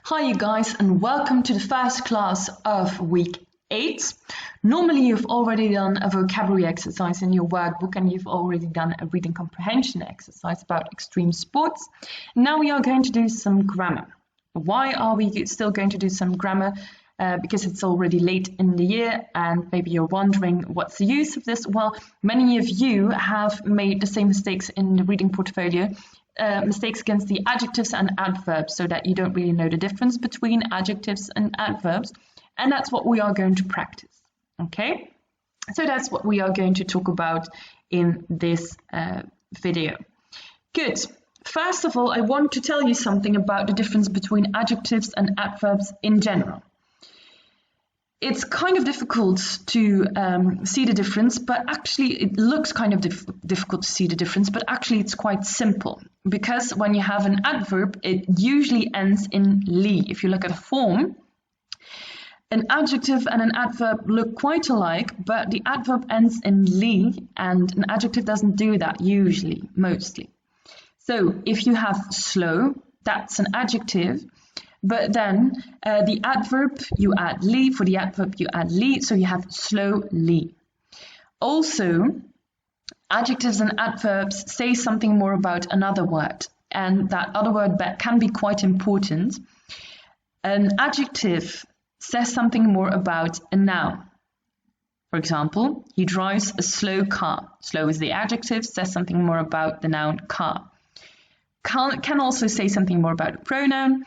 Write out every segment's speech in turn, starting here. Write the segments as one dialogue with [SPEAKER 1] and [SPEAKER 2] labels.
[SPEAKER 1] Hi you guys, and welcome to the first class of week 8. Normally you've already done a vocabulary exercise in your workbook and you've already done a reading comprehension exercise about extreme sports. Now we are going to do some grammar. Why are we still going to do some grammar? Because it's already late in the year and maybe you're wondering what's the use of this. Well, many of you have made the same mistakes in the reading portfolio. Mistakes against the adjectives and adverbs, so that you don't really know the difference between adjectives and adverbs, and that's what we are going to practice. Okay, so that's what we are going to talk about in this video. Good. First of all, I want to tell you something about the difference between adjectives and adverbs in general. It's kind of difficult to see the difference, but actually it looks kind of difficult to see the difference, but actually it's quite simple, because when you have an adverb, it usually ends in "ly." If you look at a form, an adjective and an adverb look quite alike, but the adverb ends in "ly," and an adjective doesn't do that usually, mostly. So if you have slow, that's an adjective. But then the adverb, you add "ly." For the adverb, you add "ly," so you have slowly. Also, adjectives and adverbs say something more about another word, and that other word can be quite important. An adjective says something more about a noun. For example, he drives a slow car. Slow is the adjective, says something more about the noun car. Can also say something more about a pronoun.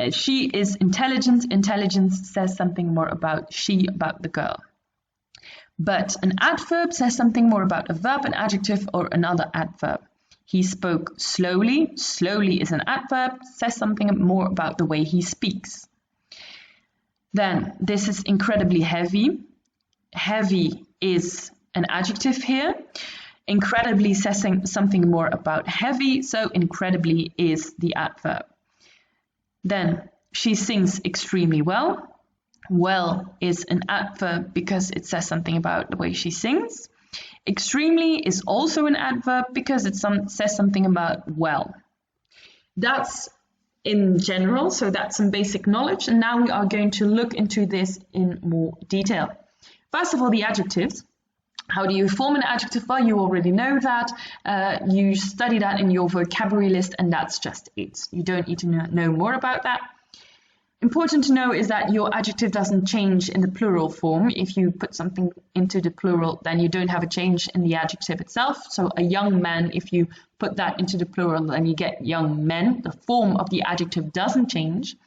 [SPEAKER 1] She is intelligent. Intelligence says something more about she, about the girl. But an adverb says something more about a verb, an adjective, or another adverb. He spoke slowly. Slowly is an adverb, says something more about the way he speaks. Then this is incredibly heavy. Heavy is an adjective here. Incredibly says something more about heavy, so incredibly is the adverb. Then she sings extremely well. Well is an adverb because it says something about the way she sings. Extremely is also an adverb because it says something about well. That's in general, so that's some basic knowledge, and now we are going to look into this in more detail. First of all, the adjectives. How do you form an adjective? Well, you already know that. You study that in your vocabulary list, and that's just it. You don't need to know more about that. Important to know is that your adjective doesn't change in the plural form. If you put something into the plural, then you don't have a change in the adjective itself. So a young man, if you put that into the plural, then you get young men. The form of the adjective doesn't change.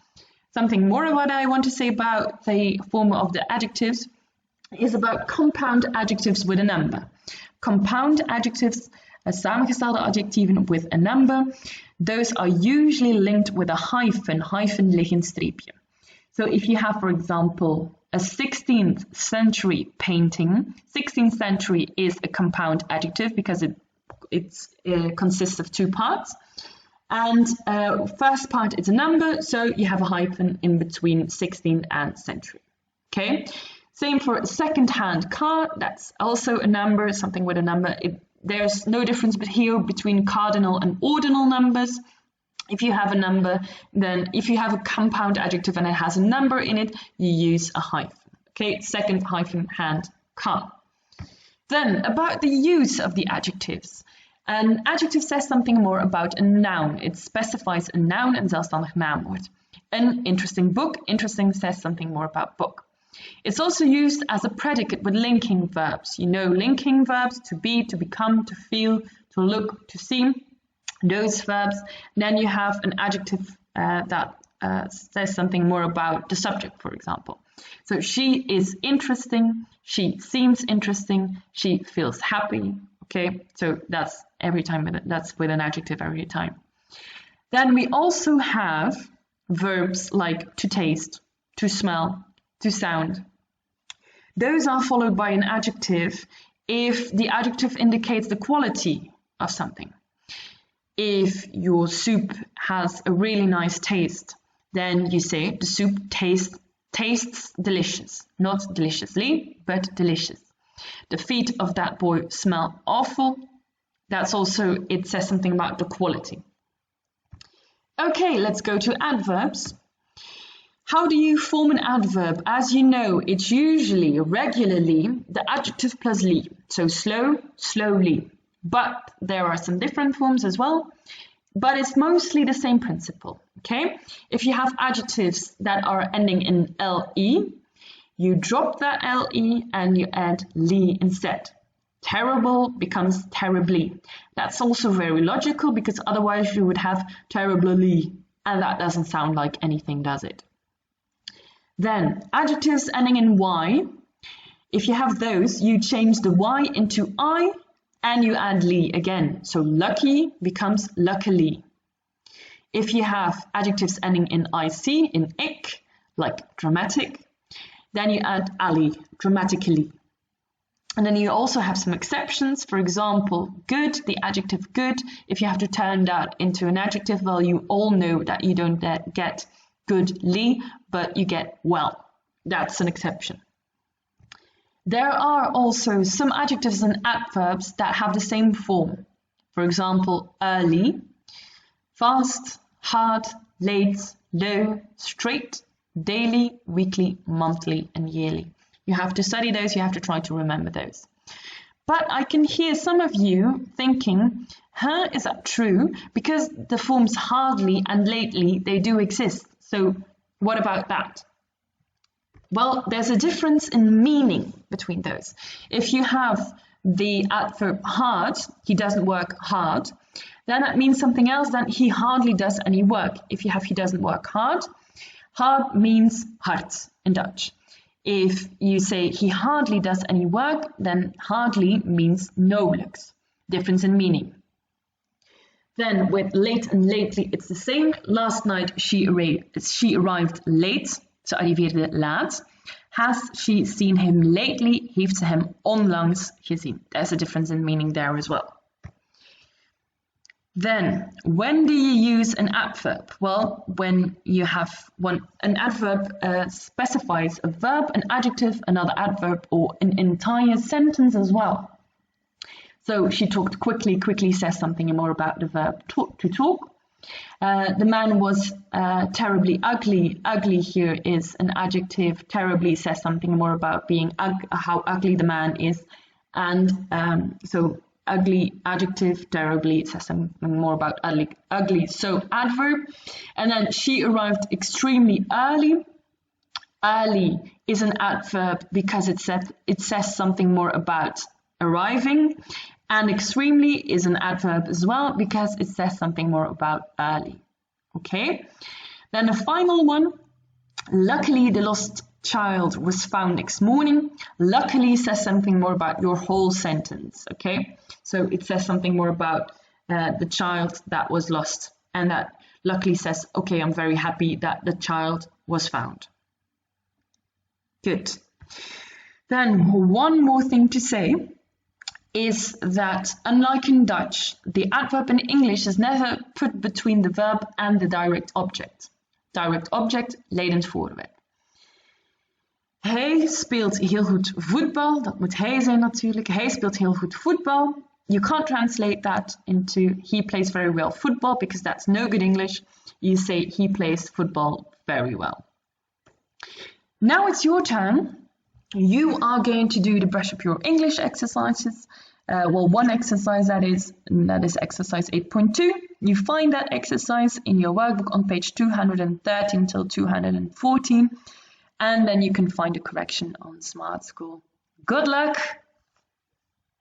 [SPEAKER 1] Something more of what I want to say about the form of the adjectives is about compound adjectives with a number. Compound adjectives, samengestelde adjectieven with a number, those are usually linked with a hyphen liggend streepje. So if you have, for example, a 16th century painting, 16th century is a compound adjective because it consists of two parts. And first part is a number, so you have a hyphen in between 16 and century. Okay. Same for a second-hand car, that's also a number, something with a number. There's no difference here between cardinal and ordinal numbers. If you have a number, then if you have a compound adjective and it has a number in it, you use a hyphen. Okay, second hyphen hand car. Then about the use of the adjectives. An adjective says something more about a noun. It specifies a noun, een zelfstandig naamwoord. An interesting book, interesting says something more about book. It's also used as a predicate with linking verbs. You know linking verbs, to be, to become, to feel, to look, to see, those verbs. Then you have an adjective that says something more about the subject, for example. So she is interesting, she seems interesting, she feels happy. Okay, so that's every time, that's with an adjective every time. Then we also have verbs like to taste, to smell, to sound. Those are followed by an adjective if the adjective indicates the quality of something. If your soup has a really nice taste, then you say the soup tastes delicious. Not deliciously, but delicious. The feet of that boy smell awful. That's also, it says something about the quality. Okay, let's go to adverbs. How do you form an adverb? As you know, it's usually, regularly, the adjective plus ly. So slow, slowly. But there are some different forms as well. But it's mostly the same principle, okay? If you have adjectives that are ending in le, you drop that le and you add ly instead. Terrible becomes terribly. That's also very logical because otherwise you would have terribly, and that doesn't sound like anything, does it? Then adjectives ending in y, if you have those, you change the y into I and you add ly again. So lucky becomes luckily. If you have adjectives ending in ic, in ik, like dramatic, then you add ally, dramatically. And then you also have some exceptions. For example, good, the adjective good. If you have to turn that into an adjective, well, you all know that you don't get goodly, but you get well. That's an exception. There are also some adjectives and adverbs that have the same form. For example, early, fast, hard, late, low, straight, daily, weekly, monthly, and yearly. You have to study those, you have to try to remember those. But I can hear some of you thinking, huh, is that true? Because the forms hardly and lately, they do exist. So what about that? Well, there's a difference in meaning between those. If you have the adverb hard, he doesn't work hard, then that means something else than he hardly does any work. If you have he doesn't work hard, hard means hard in Dutch. If you say he hardly does any work, then hardly means nauwelijks. Difference in meaning. Then with late and lately, it's the same. Last night she arrived late. Ze arriveerde laat. Has she seen him lately? Heeft ze hem onlangs gezien? There's a difference in meaning there as well. Then, when do you use an adverb? Well, when you have an adverb specifies a verb, an adjective, another adverb, or an entire sentence as well. So she talked quickly. Quickly says something more about the verb to talk. The man was terribly ugly. Ugly here is an adjective. Terribly says something more about being how ugly the man is. And so ugly adjective, terribly says something more about ugly. So adverb. And then she arrived extremely early. Early is an adverb because it says something more about arriving. And extremely is an adverb as well because it says something more about early. Okay? Then the final one, luckily the lost child was found next morning. Luckily says something more about your whole sentence. Okay? So it says something more about the child that was lost. And that luckily says, okay, I'm very happy that the child was found. Good. Then one more thing to say is that, unlike in Dutch, the adverb in English is never put between the verb and the direct object. Direct object, ledend voorwerp. Hij speelt heel goed voetbal. Dat moet hij zijn natuurlijk. Hij speelt heel goed voetbal. You can't translate that into he plays very well football because that's no good English. You say he plays football very well. Now it's your turn. You are going to do the brush up your English exercises. Well, one exercise that is exercise 8.2. You find that exercise in your workbook on page 213 till 214. And then you can find a correction on Smart School. Good luck!